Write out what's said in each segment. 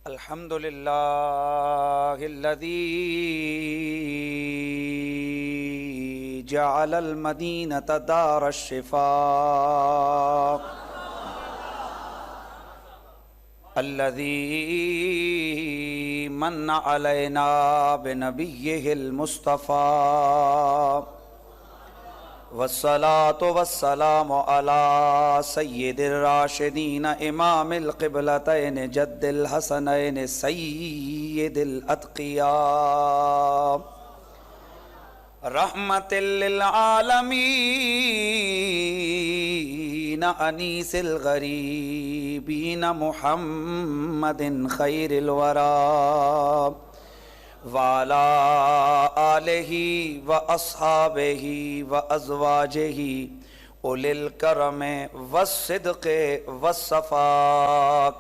الحمد لله الذي جعل المدينة دار الشفاء الذي من علينا بنبيه المصطفى والصلاة والسلام على سيد الراشدين إمام القبلتين جد الحسنين سيد الأتقياء رحمة للعالمين أنيس الغريبين محمد خير الورى وعلى آلہ وأصحابہ وأزواجہ أولي الكرم والصدق والصفا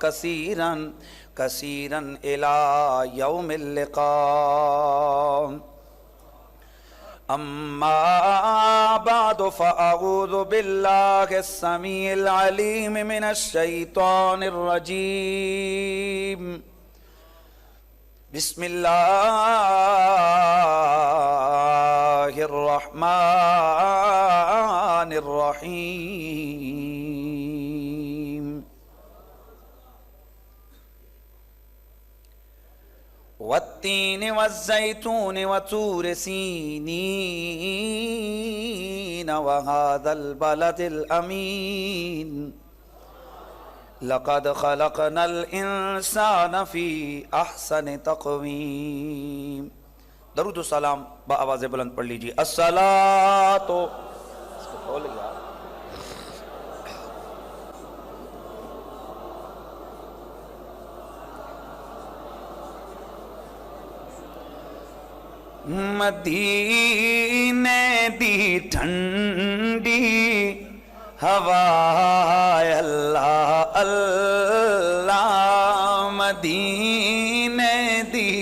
كثيرا كثيرا إلى يوم اللقاء أما بعد فأعوذ بالله السميع العليم من الشيطان الرجيم بسم الله الرحمن الرحيم والتين والزيتون وطور سينين وهذا البلد الأمين لقد خلقنا الانسان فی احسن تقویم. درود و سلام با آواز بلند پڑھ لیجیے. الصلاۃ مدینے دی ٹھنڈی ہوائے اللہ اللہ مدینے دی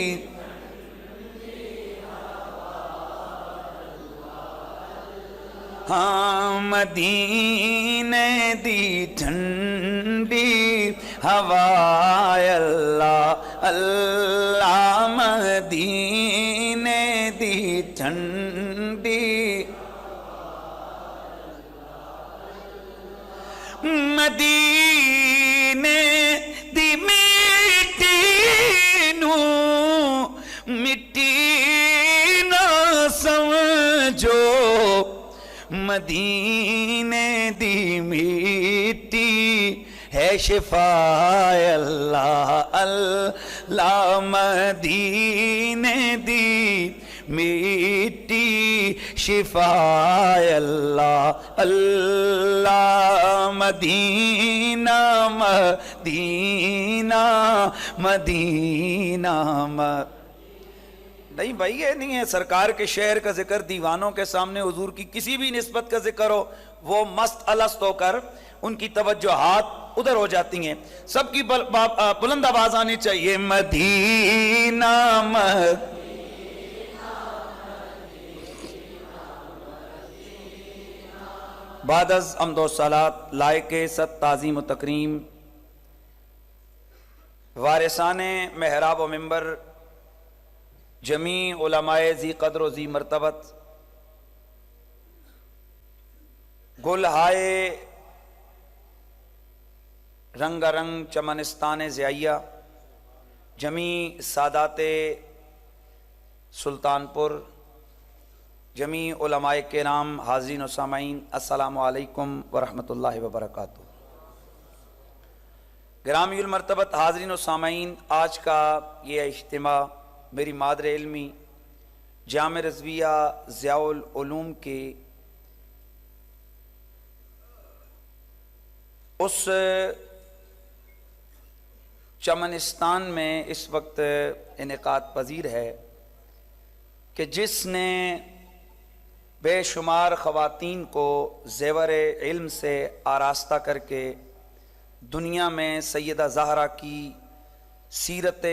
ہاں مدینے دی ٹھنڈی ہوائے اللہ اللہ مدینے دی ٹھنڈی مدینے دی مٹی نو مٹی نہ سمجھو مدینے دی مٹی ہے شفاء اللہ اللہ مدینے دی مٹی شفاء اللہ اللہ مدینہ مدینہ مدینہ نہیں بھائی، یہ نہیں ہے سرکار کے شعر کا ذکر دیوانوں کے سامنے حضور کی کسی بھی نسبت کا ذکر ہو وہ مست الست ہو کر ان کی توجہات ادھر ہو جاتی ہیں. سب کی بلند آواز آنی چاہیے. مدینہ بعد از حمد و صلات لائق ست تعظیم و تکریم وارثان محراب و منبر جمیع علماء ذی قدر و ذی مرتبت گل ہائے رنگ رنگ چمنستان ضیائیہ جمیع سادات سلطان پور جمیع علماء کرام حاضرین و سامعین السلام علیکم ورحمۃ اللہ وبرکاتہ. گرامی المرتبت حاضرین و سامعین، آج کا یہ اجتماع میری مادر علمی جامع رضویہ ضیاء العلوم کے اس چمنستان میں اس وقت انعقاد پذیر ہے کہ جس نے بے شمار خواتین کو زیور علم سے آراستہ کر کے دنیا میں سیدہ زہرا کی سیرت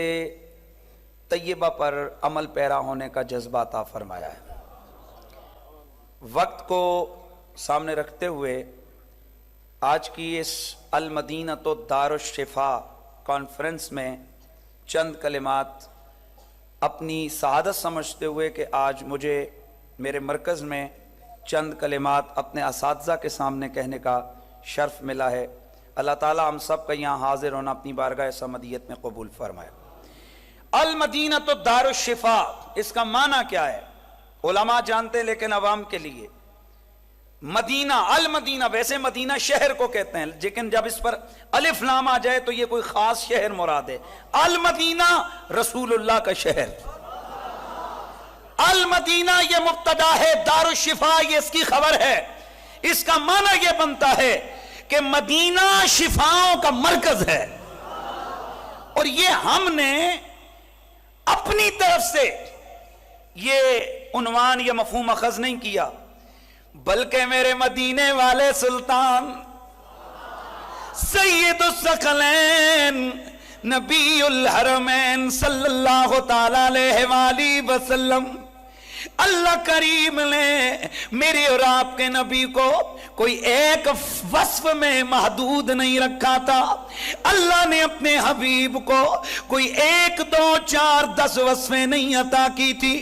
طیبہ پر عمل پیرا ہونے کا جذبہ عطا فرمایا ہے. وقت کو سامنے رکھتے ہوئے آج کی اس المدینہ تو دار الشفا کانفرنس میں چند کلمات اپنی سعادت سمجھتے ہوئے کہ آج مجھے میرے مرکز میں چند کلمات اپنے اساتذہ کے سامنے کہنے کا شرف ملا ہے۔ اللہ تعالیٰ ہم سب کا یہاں حاضر ہونا اپنی بارگاہ سمدیت میں قبول فرمائے۔ المدینہ تو دار الشفا، اس کا معنی کیا ہے؟ علماء جانتے ہیں لیکن عوام کے لیے مدینہ، المدینہ ویسے مدینہ شہر کو کہتے ہیں، لیکن جب اس پر الف لام آ جائے تو یہ کوئی خاص شہر مراد ہے۔ المدینہ رسول اللہ کا شہر، المدینہ یہ مبتدا ہے، دار الشفا یہ اس کی خبر ہے۔ اس کا معنی یہ بنتا ہے کہ مدینہ شفاؤں کا مرکز ہے، اور یہ ہم نے اپنی طرف سے یہ عنوان یا مفہوم اخذ نہیں کیا، بلکہ میرے مدینے والے سلطان سید الثقلین نبی الحرمین صلی اللہ تعالی علیہ وآلہ وسلم، اللہ کریم نے میرے اور آپ کے نبی کو کوئی ایک وصف میں محدود نہیں رکھا تھا۔ اللہ نے اپنے حبیب کو کوئی 1 2 4 10 وصفیں نہیں عطا کی تھی۔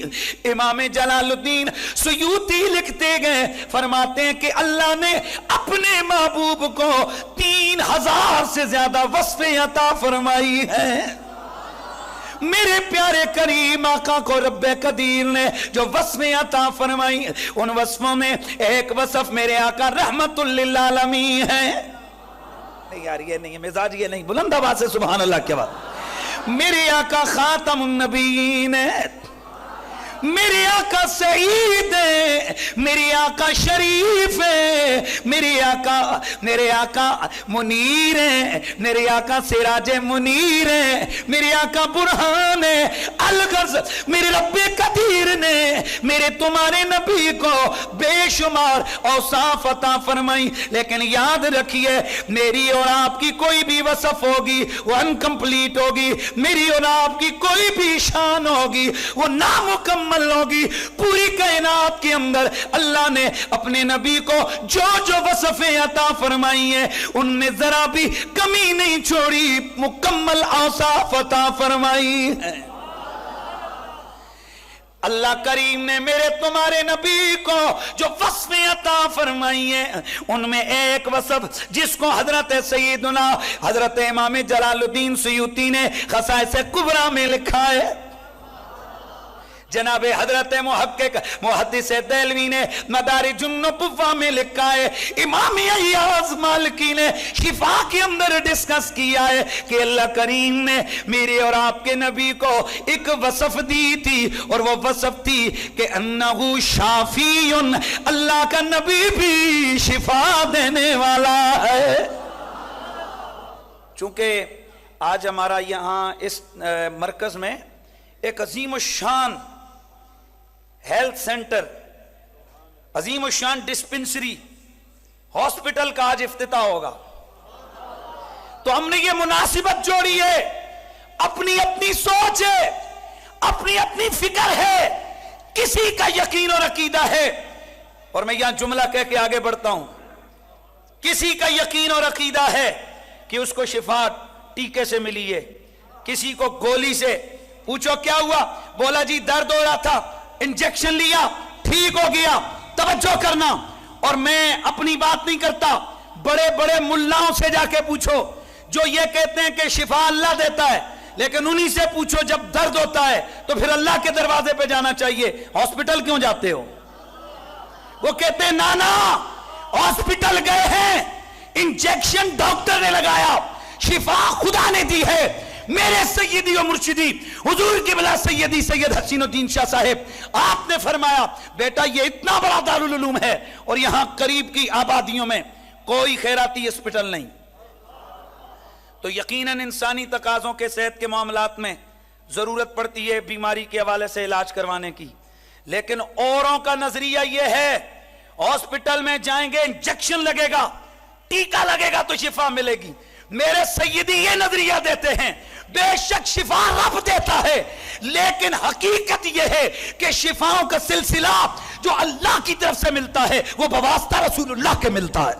امام جلال الدین سیوطی لکھتے گئے، فرماتے ہیں کہ اللہ نے اپنے محبوب کو 3000 سے زیادہ وصفیں عطا فرمائی ہیں۔ میرے پیارے کریم آقا کو رب قدیر نے جو وصفیں عطا فرمائی، ان وصفوں میں ایک وصف میرے آقا رحمت للعالمین ہے۔ نہیں یار یہ نہیں مزاج، یہ نہیں، بلند آواز سے سبحان اللہ کے بعد، میرے آقا خاتم النبیین ہے، میرے آقا سعید ہے، میرے آقا شریف ہے، میرے آقا منیر ہے، میرے آقا سراج منیر ہے، میرے آقا برہان ہے۔ الغرض میرے رب قدیر نے میرے تمہارے نبی کو بے شمار اوصاف عطا فرمائی، لیکن یاد رکھیے میری اور آپ کی کوئی بھی وصف ہوگی وہ انکمپلیٹ ہوگی، میری اور آپ کی کوئی بھی شان ہوگی وہ نامکمل ہوگی۔ پوری کائنات کے اندر اللہ نے اپنے نبی کو جو جو وصفیں عطا فرمائی ہیں ان میں ذرا بھی کمی نہیں چھوڑی، مکمل اوصاف عطا فرمائی ہے۔ اللہ کریم نے میرے تمہارے نبی کو جو وصفیں عطا فرمائی ہیں ان میں ایک وصف جس کو حضرت سیدنا حضرت امام جلال الدین سیوطی نے خصائص کبریٰ میں لکھا ہے، جناب حضرت محقق محدث دہلوی نے مدارج النبوہ میں لکھا ہے، امام ایاز مالکی نے شفا کے اندر ڈسکس کیا ہے کہ اللہ کریم نے میرے اور آپ کے نبی کو ایک وصف دی تھی، اور وہ وصف تھی کہ انہو شافی، اللہ کا نبی بھی شفا دینے والا ہے۔ چونکہ آج ہمارا یہاں اس مرکز میں ایک عظیم الشان ہیلتھ سینٹر، عظیم الشان ڈسپنسری ہاسپٹل کا آج افتتاح ہوگا، تو ہم نے یہ مناسبت جوڑی ہے، اپنی اپنی سوچ ہے، اپنی اپنی فکر ہے، کسی کا یقین اور عقیدہ ہے، اور میں یہاں جملہ کہہ کے آگے بڑھتا ہوں، کسی کا یقین اور عقیدہ ہے کہ اس کو شفا ٹیکے سے ملی ہے، کسی کو گولی سے، پوچھو کیا ہوا، بولا جی درد ہو رہا تھا، انجیکشن لیا ٹھیک ہو گیا۔ توجہ کرنا، اور میں اپنی بات نہیں کرتا، بڑے بڑے ملاؤں سے جا کے پوچھو جو یہ کہتے ہیں کہ شفا اللہ دیتا ہے، لیکن انہی سے پوچھو جب درد ہوتا ہے تو پھر اللہ کے دروازے پہ جانا چاہیے، ہاسپٹل کیوں جاتے ہو؟ وہ کہتے ہیں نانا ہاسپٹل گئے ہیں، انجیکشن ڈاکٹر نے لگایا، شفا خدا نے دی ہے۔ میرے سیدی و مرشدی حضور کی بلا سیدی سید حسین الدین شاہ صاحب، آپ نے فرمایا بیٹا یہ اتنا بڑا دارالعلوم ہے اور یہاں قریب کی آبادیوں میں کوئی خیراتی ہسپتال نہیں، تو یقیناً انسانی تقاضوں کے صحت کے معاملات میں ضرورت پڑتی ہے بیماری کے حوالے سے علاج کروانے کی، لیکن اوروں کا نظریہ یہ ہے ہاسپٹل میں جائیں گے انجیکشن لگے گا، ٹیکہ لگے گا تو شفا ملے گی۔ میرے سیدی یہ نظریہ دیتے ہیں بے شک شفا رب دیتا ہے، لیکن حقیقت یہ ہے کہ شفاؤں کا سلسلہ جو اللہ کی طرف سے ملتا ہے وہ بواسطہ رسول اللہ کے ملتا ہے۔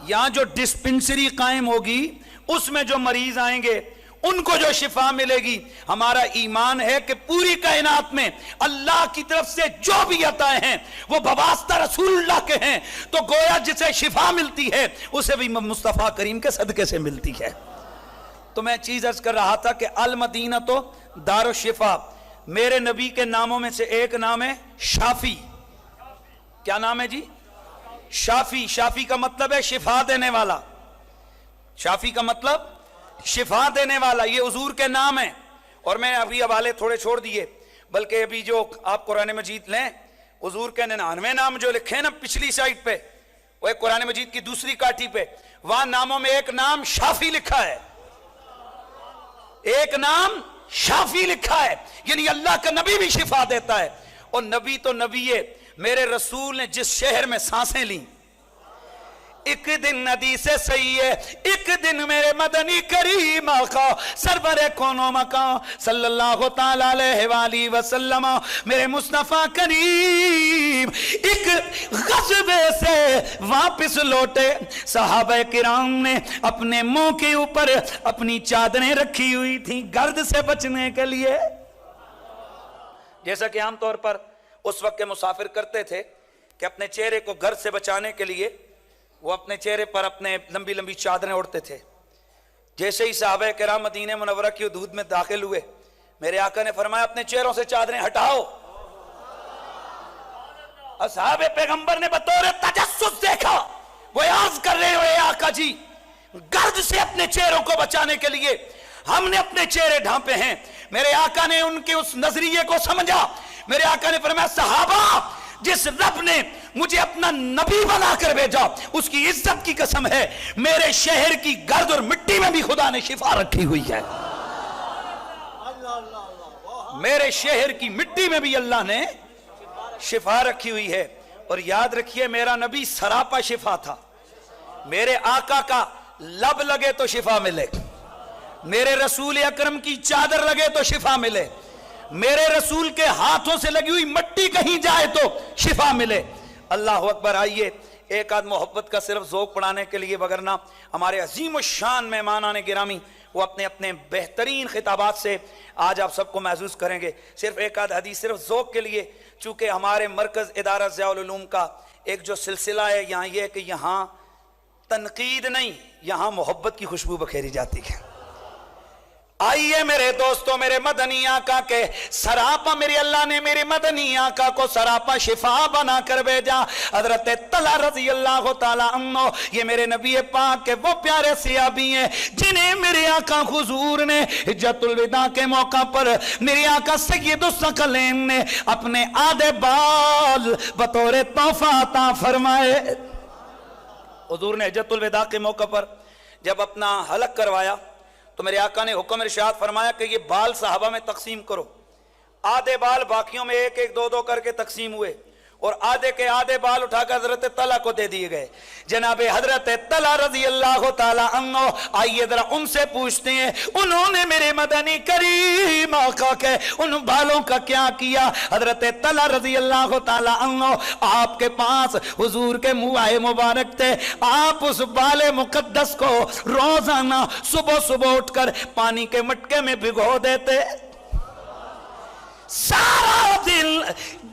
یہاں جو ڈسپنسری قائم ہوگی اس میں جو مریض آئیں گے ان کو جو شفا ملے گی. ہمارا ایمان ہے کہ پوری کائنات میں اللہ کی طرف سے جو بھی عطائیں ہیں وہ بواسطہ رسول اللہ کے ہیں, تو گویا جسے شفا ملتی ہے اسے بھی مصطفیٰ کریم کے صدقے سے ملتی ہے. تو میں چیز عرض کر رہا تھا کہ المدینہ تو دار الشفا. میرے نبی کے ناموں میں سے ایک نام ہے شافی. کیا نام ہے جی؟ شافی. شافی کا مطلب ہے شفا دینے والا. شافی کا مطلب شفا دینے والا. یہ حضور کے نام ہیں. اور میں ابھی حوالے تھوڑے چھوڑ دیے, بلکہ ابھی جو آپ قرآن مجید لیں, حضور کے 99 نام جو لکھے ہیں نا پچھلی سائٹ پہ, وہ ایک قرآن مجید کی دوسری کاٹھی پہ, وہاں ناموں میں ایک نام شافی لکھا ہے. ایک نام شافی لکھا ہے, یعنی اللہ کا نبی بھی شفا دیتا ہے. اور نبی تو نبی ہے. میرے رسول نے جس شہر میں سانسیں لیں, ایک دن ندی سے صحیح ہے, ایک دن میرے مدنی کریم آقا سرور کون و مکان صلی اللہ تعالیٰ علیہ وآلہ وسلم میرے مصطفیٰ کریم ایک غزوے سے واپس لوٹے. صحابہ کرام نے اپنے منہ کے اوپر اپنی چادریں رکھی ہوئی تھیں گرد سے بچنے کے لیے. جیسا کہ عام طور پر اس وقت کے مسافر کرتے تھے کہ اپنے چہرے کو گرد سے بچانے کے لیے وہ اپنے چہرے پر اپنے لمبی لمبی چادریں اوڑھتے تھے. جیسے ہی صحابہ کرام مدینہ منورہ کی حدود میں داخل ہوئے, میرے آقا نے فرمایا اپنے چہروں سے چادریں ہٹاؤ. اصحاب پیغمبر نے بطور تجسس دیکھا, وہ عرض کر رہے ہوئے آقا جی گرد سے اپنے چہروں کو بچانے کے لیے ہم نے اپنے چہرے ڈھانپے ہیں. میرے آقا نے ان کے اس نظریے کو سمجھا. میرے آقا نے فرمایا صحابہ جس رب نے مجھے اپنا نبی بنا کر بھیجا اس کی عزت کی قسم ہے میرے شہر کی گرد اور مٹی میں بھی خدا نے شفا رکھی ہوئی ہے. میرے شہر کی مٹی میں بھی اللہ نے شفا رکھی ہوئی ہے. اور یاد رکھیے میرا نبی سراپا شفا تھا. میرے آقا کا لب لگے تو شفا ملے, میرے رسول اکرم کی چادر لگے تو شفا ملے, میرے رسول کے ہاتھوں سے لگی ہوئی مٹی کہیں جائے تو شفا ملے. اللہ اکبر. آئیے ایک آدھ محبت کا صرف ذوق پڑھانے کے لیے, وگرنہ ہمارے عظیم الشان مہمانان گرامی وہ اپنے اپنے بہترین خطابات سے آج آپ سب کو محظوظ کریں گے. صرف ایک آدھ حدیث صرف ذوق کے لیے, چونکہ ہمارے مرکز ادارہ ضیاء العلوم کا ایک جو سلسلہ ہے یہاں یہ ہے کہ یہاں تنقید نہیں, یہاں محبت کی خوشبو بکھیری جاتی ہے. آئیے میرے دوستوں, میرے مدنی آقا کے سراپا میرے اللہ نے میرے مدنی آقا کو سراپا شفا بنا کر بھیجا. حضرت طلحہ رضی اللہ تعالیٰ عنہ یہ میرے نبی پاک کے وہ پیارے صحابی ہیں جنہیں میرے آقا حضور نے حجۃ الوداع کے موقع پر میرے آقا سید الثقلین نے اپنے آدھے بال بطور تحفہ عطا فرمائے. حضور نے حجۃ الوداع کے موقع پر جب اپنا حلق کروایا تو میرے آقا نے حکم ارشاد فرمایا کہ یہ بال صحابہ میں تقسیم کرو. آدھے بال باقیوں میں ایک ایک دو دو کر کے تقسیم ہوئے اور آدھے کے آدھے بال اٹھا کر حضرت طلحہ کو دے دیے گئے. جناب حضرت طلحہ رضی اللہ تعالی عنہ, آئیے ذرا ان سے پوچھتے ہیں انہوں نے میرے مدنی کریم آقا کے ان بالوں کا کیا کیا. حضرت طلحہ رضی اللہ تعالی عنہ آپ کے پاس حضور کے منہ مبارک تھے. آپ اس بال مقدس کو روزانہ صبح صبح اٹھ کر پانی کے مٹکے میں بھگو دیتے. سارا دن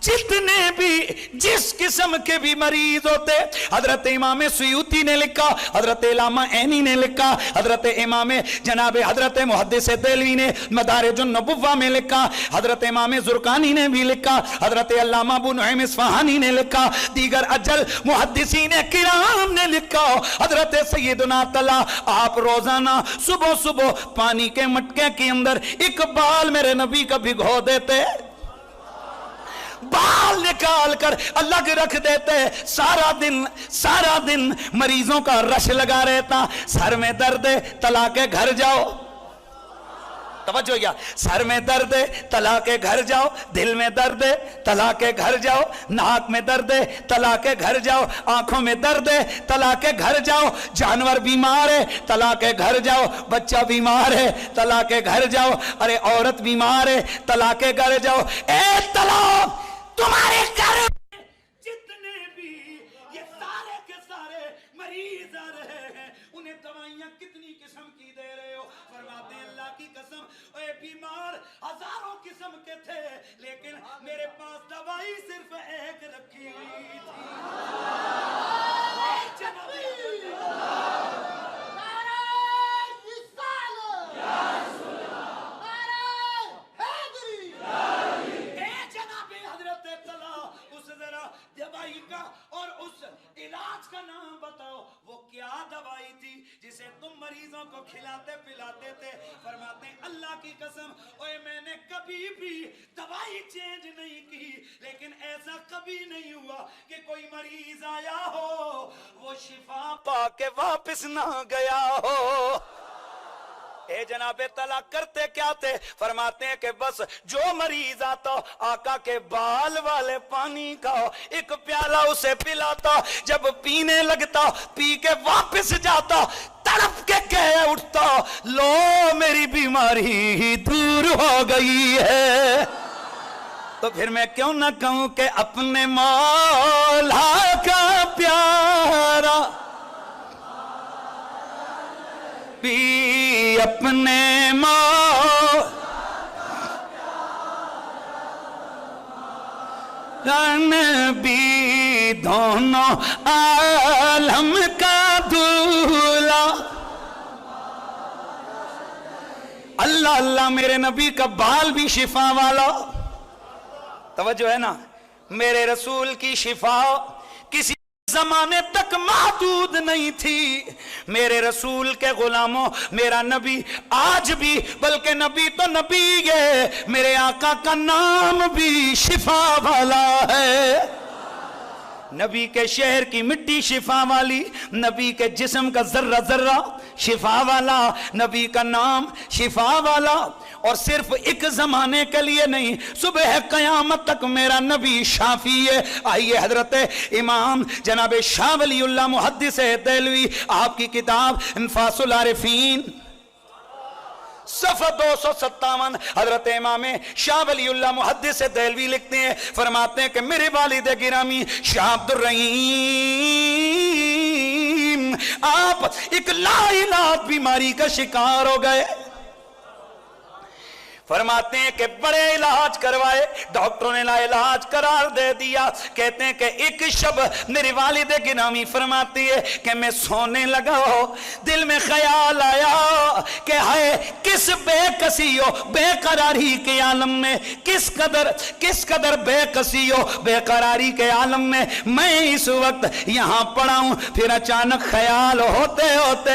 جتنے بھی جس قسم کے بھی مریض ہوتے, حضرت امام سیوطی نے لکھا, حضرت علامہ عینی نے لکھا, حضرت امام جناب حضرت محدث دہلوی نے مدارج النبوہ میں لکھا, حضرت امام زرقانی نے بھی لکھا, حضرت علامہ ابو نعیم اصفہانی نے لکھا, دیگر اجل محدثین کرام نے لکھا, حضرت سیدنا طلحہ آپ روزانہ صبح صبح پانی کے مٹکے کے اندر ایک بال میرے نبی کا بھگو دیتے, بال نکال کر الگ رکھ دیتے. سارا دن مریضوں کا رش لگا رہتا. سر میں درد ہے طلحہ کے گھر جاؤ, توجہ کیا, سر میں درد ہے طلحہ کے گھر جاؤ, دل میں درد ہے طلحہ کے گھر جاؤ, ناک میں درد ہے طلحہ کے گھر جاؤ, آنکھوں میں درد ہے طلحہ کے گھر جاؤ, جانور بیمار ہے طلحہ کے گھر جاؤ, بچہ بیمار ہے طلحہ کے گھر جاؤ, ارے عورت بیمار ہے طلحہ کے گھر جاؤ. اے طلحہ تمہارے گھر جتنے بھی یہ سارے کے سارے مریض آ رہے ہیں انہیں دوائیاں کتنی قسم کی دے رہے ہو؟ فرماتے ہیں اللہ بیمار ہزاروں قسم کے تھے لیکن میرے پاس دوائی صرف ایک رکھی ہوئی تھی. دوائی کا اور اس علاج کا نام بتاؤ. وہ کیا دوائی تھی جسے تم مریضوں کو کھلاتے پلاتے تھے؟ فرماتے ہیں اللہ کی قسم اوے میں نے کبھی بھی دوائی چینج نہیں کی لیکن ایسا کبھی نہیں ہوا کہ کوئی مریض آیا ہو وہ شفا پا کے واپس نہ گیا ہو. اے جناب تعالیٰ کرتے کیا تھے؟ فرماتے ہیں کہ بس جو مریض آتا آقا کے بال والے پانی کا ایک پیالہ اسے پلاتا, جب پینے لگتا پی کے واپس جاتا, تڑپ کے کہہ اٹھتا لو میری بیماری دور ہو گئی ہے. تو پھر میں کیوں نہ کہوں کہ اپنے مولا کا پیارا بھی اپنے مولا نبی دونوں عالم کا دولا. اللہ اللہ میرے نبی کا بال بھی شفا والا. توجہ ہے نا, میرے رسول کی شفا کسی زمانے تک محدود نہیں تھی. میرے رسول کے غلاموں میرا نبی آج بھی, بلکہ نبی تو نبی ہے, میرے آقا کا نام بھی شفا والا ہے. نبی کے شہر کی مٹی شفا والی, نبی کے جسم کا ذرہ ذرہ شفا والا, نبی کا نام شفا والا. اور صرف ایک زمانے کے لیے نہیں, صبح قیامت تک میرا نبی شافی ہے. آئیے حضرت امام جناب شاہ ولی اللہ محدث دہلوی, آپ کی کتاب انفاس العارفین صفحہ 257, حضرت امام شاہ ولی اللہ محدث دہلوی لکھتے ہیں, فرماتے ہیں کہ میرے والد گرامی شاہ عبد الرحیم آپ ایک لا علاج بیماری کا شکار ہو گئے. فرماتے ہیں کہ بڑے علاج کروائے, ڈاکٹروں نے لا علاج قرار دے دیا. کہتے ہیں کہ ایک شب میری والد گرامی فرماتی ہے کہ میں سونے لگا ہو, دل میں خیال آیا کہ ہائے کس بے کسی ہو بے قراری کے عالم میں, کس قدر بے کسی ہو بے قراری کے عالم میں اس وقت یہاں پڑا ہوں. پھر اچانک خیال ہوتے ہوتے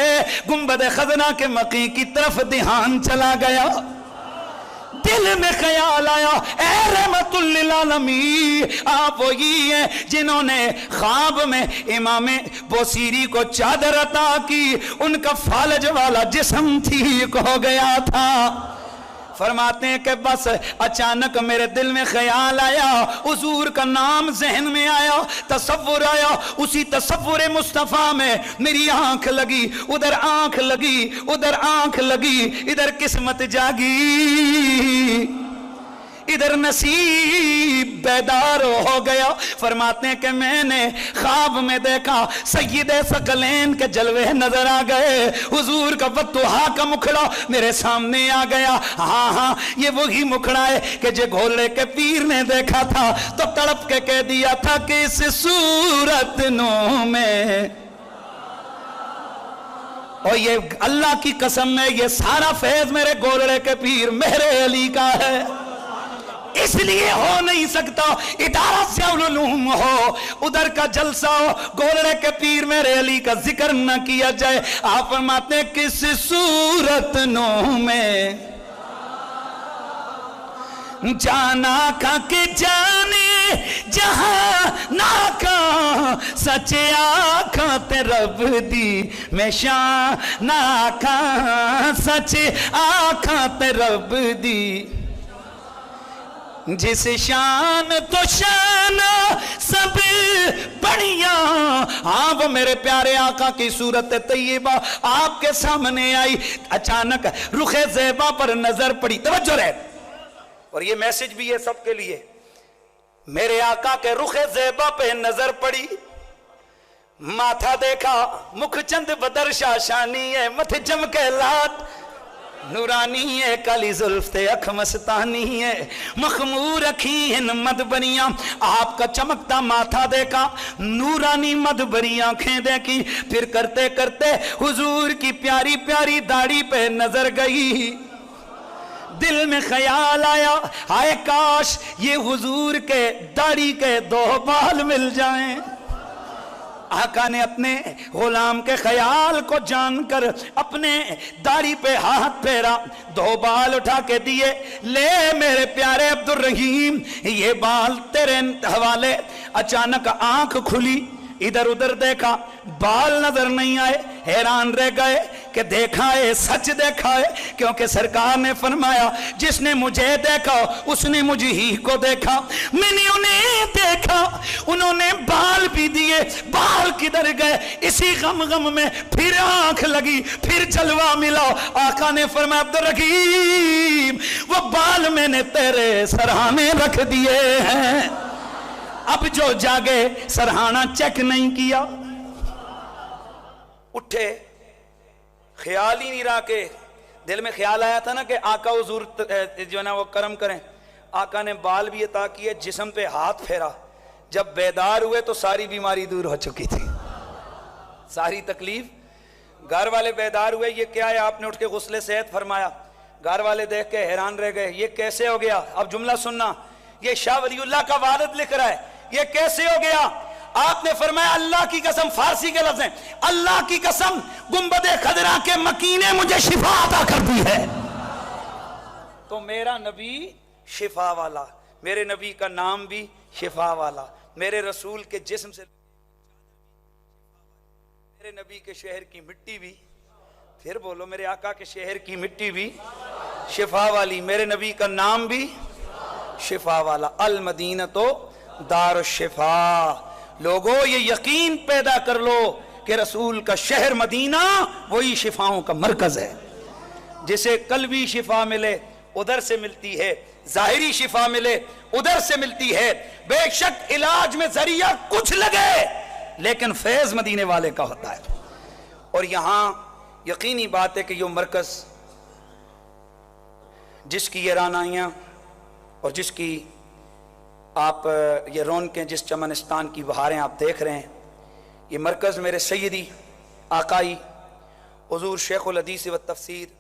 گنبد خزنہ کے مقی کی طرف دھیان چلا گیا. دل میں خیال آیا اے رحمت للعالمین آپ وہی ہیں جنہوں نے خواب میں امام بوسیری کو چادر عطا کی, ان کا فالج والا جسم ٹھیک ہو گیا تھا. فرماتے ہیں کہ بس اچانک میرے دل میں خیال آیا, حضور کا نام ذہن میں آیا, تصور آیا, اسی تصور مصطفیٰ میں میری آنکھ لگی, ادھر آنکھ لگی, ادھر آنکھ لگی, ادھر قسمت جاگی, ادھر نصیب بیدار ہو گیا. فرماتے ہیں کہ میں نے خواب میں دیکھا سید ثقلین کے جلوے نظر آ گئے, حضور کا بطحا کا مکھڑا میرے سامنے آ گیا. ہاں یہ وہی مکھڑا ہے کہ جو گھوڑے کے پیر نے دیکھا تھا تو تڑپ کے کہہ دیا تھا کہ اس صورت نو میں, اور یہ اللہ کی قسم ہے یہ سارا فیض میرے گھوڑے کے پیر میرے علی کا ہے. اس لیے ہو نہیں سکتا ادارہ ضیاء العلوم ہو, ادھر کا جلسہ ہو, گولڑے کے پیر میرے علی کا ذکر نہ کیا جائے. آپ فرماتے ہیں کس صورت نو میں جانا کا کہ جانے جہاں ناکا سچے آنکھاں تے رب دی میں شان ناکا سچے آنکھاں تے رب دی جس شان تو شان سب بڑھیا. ہاں وہ میرے پیارے آقا کی صورت طیبہ آپ کے سامنے آئی. اچانک رخ زیبا پر نظر پڑی, توجہ رہے, اور یہ میسج بھی ہے سب کے لیے. میرے آقا کے رخ زیبا پہ نظر پڑی, ماتھا دیکھا, مکھ چند بدر شاشانی ہے, متھ جم کے لات نورانی ہے کالی زلف تے اکھ مستانی ہے مخمور رکھی ہیں مدبریاں آپ کا چمکتا ماتھا دیکھا نورانی مدبری آنکھیں دیکھی پھر کرتے کرتے حضور کی پیاری پیاری داڑھی پہ نظر گئی دل میں خیال آیا ہائے کاش یہ حضور کے داڑھی کے 2 بال مل جائیں آقا نے اپنے غلام کے خیال کو جان کر اپنے داڑھی پہ ہاتھ پھیرا 2 بال اٹھا کے دیے لے میرے پیارے عبدالرحیم یہ بال تیرے حوالے اچانک آنکھ کھلی ادھر ادھر دیکھا بال نظر نہیں آئے حیران رہ گئے کہ دیکھا ہے سچ دیکھا ہے کیونکہ سرکار نے فرمایا جس نے مجھے دیکھا اس نے مجھے ہی کو دیکھا میں نے انہیں دیکھا انہوں نے بال بھی دیے بال کدھر گئے اسی غم میں پھر آنکھ لگی پھر جلوہ ملا آقا نے فرمایا عبدالرحیم وہ بال میں نے تیرے سرہانے رکھ دیے ہیں اب جو جاگے سرہانہ چیک نہیں کیا اٹھے خیال ہی نہیں رہا کہ دل میں خیال آیا تھا نا کہ آقا حضور جو ہے نا وہ کرم کریں آقا نے بال بھی عطا کیے جسم پہ ہاتھ پھیرا جب بیدار ہوئے تو ساری بیماری دور ہو چکی تھی ساری تکلیف گھر والے بیدار ہوئے یہ کیا ہے آپ نے اٹھ کے غسل صحت فرمایا گھر والے دیکھ کے حیران رہ گئے یہ کیسے ہو گیا اب جملہ سننا یہ شاہ ولی اللہ کا والد لکھ رہا ہے یہ کیسے ہو گیا آپ نے فرمایا اللہ کی قسم فارسی کے لفظ ہیں اللہ کی قسم گنبد خضرا کے مکی نے مجھے شفا عطا کر دی ہے تو میرا نبی شفا والا میرے نبی کا نام بھی شفا والا میرے رسول کے جسم سے میرے نبی کے شہر کی مٹی بھی پھر بولو میرے آقا کے شہر کی مٹی بھی شفا والی میرے نبی کا نام بھی شفا والا المدینہ تو دار الشفا لوگوں یہ یقین پیدا کر لو کہ رسول کا شہر مدینہ وہی شفاؤں کا مرکز ہے جسے قلبی شفا ملے ادھر سے ملتی ہے ظاہری شفا ملے ادھر سے ملتی ہے بے شک علاج میں ذریعہ کچھ لگے لیکن فیض مدینے والے کا ہوتا ہے اور یہاں یقینی بات ہے کہ یہ مرکز جس کی یہ رانائیاں اور جس کی آپ یہ رونقیں جس چمنستان کی بہاریں آپ دیکھ رہے ہیں یہ مرکز میرے سیدی آقائی حضور شیخ الحدیث و تفسیر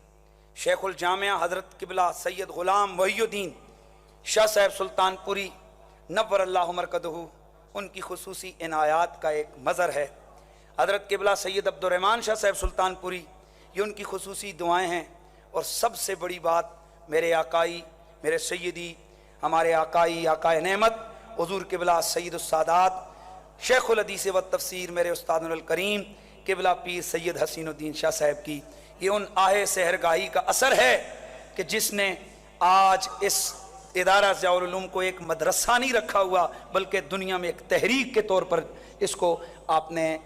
شیخ الجامعہ حضرت قبلہ سید غلام محی الدین شاہ صاحب سلطان پوری نور اللہ مرکزہ ان کی خصوصی عنایات کا ایک مظہر ہے حضرت قبلہ سید عبد الرحمن شاہ صاحب سلطان پوری یہ ان کی خصوصی دعائیں ہیں اور سب سے بڑی بات میرے آقائی میرے سیدی ہمارے آقائی آقائے نعمت حضور قبلہ سید السادات شیخ الحدیث و تفسیر میرے استاد الکریم قبلہ پیر سید حسین الدین شاہ صاحب کی یہ ان آہ سحرگاہی کا اثر ہے کہ جس نے آج اس ادارہ ضیاء العلوم کو ایک مدرسہ نہیں رکھا ہوا بلکہ دنیا میں ایک تحریک کے طور پر اس کو آپ نے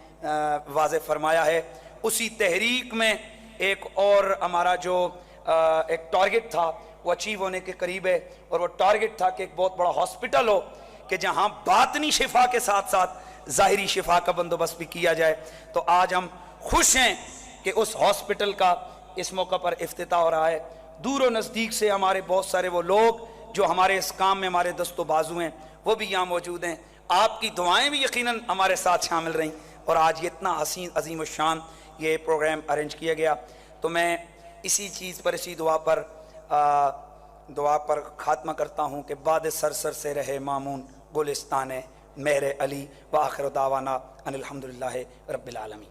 واضح فرمایا ہے اسی تحریک میں ایک اور ہمارا جو ایک ٹارگٹ تھا وہ اچیو ہونے کے قریب ہے اور وہ ٹارگٹ تھا کہ ایک بہت بڑا ہاسپٹل ہو کہ جہاں باطنی شفا کے ساتھ ساتھ ظاہری شفا کا بندوبست بھی کیا جائے تو آج ہم خوش ہیں کہ اس ہاسپٹل کا اس موقع پر افتتاح ہو رہا ہے دور و نزدیک سے ہمارے بہت سارے وہ لوگ جو ہمارے اس کام میں ہمارے دست و بازو ہیں وہ بھی یہاں موجود ہیں آپ کی دعائیں بھی یقیناً ہمارے ساتھ شامل رہیں اور آج یہ اتنا حسین عظیم الشان یہ پروگرام ارینج کیا گیا تو میں اسی چیز پر اسی دعا پر خاتمہ کرتا ہوں کہ باد سر سے رہے مامون گلستان مہر علی وآخر دعوانا ان الحمدللہ رب العالمین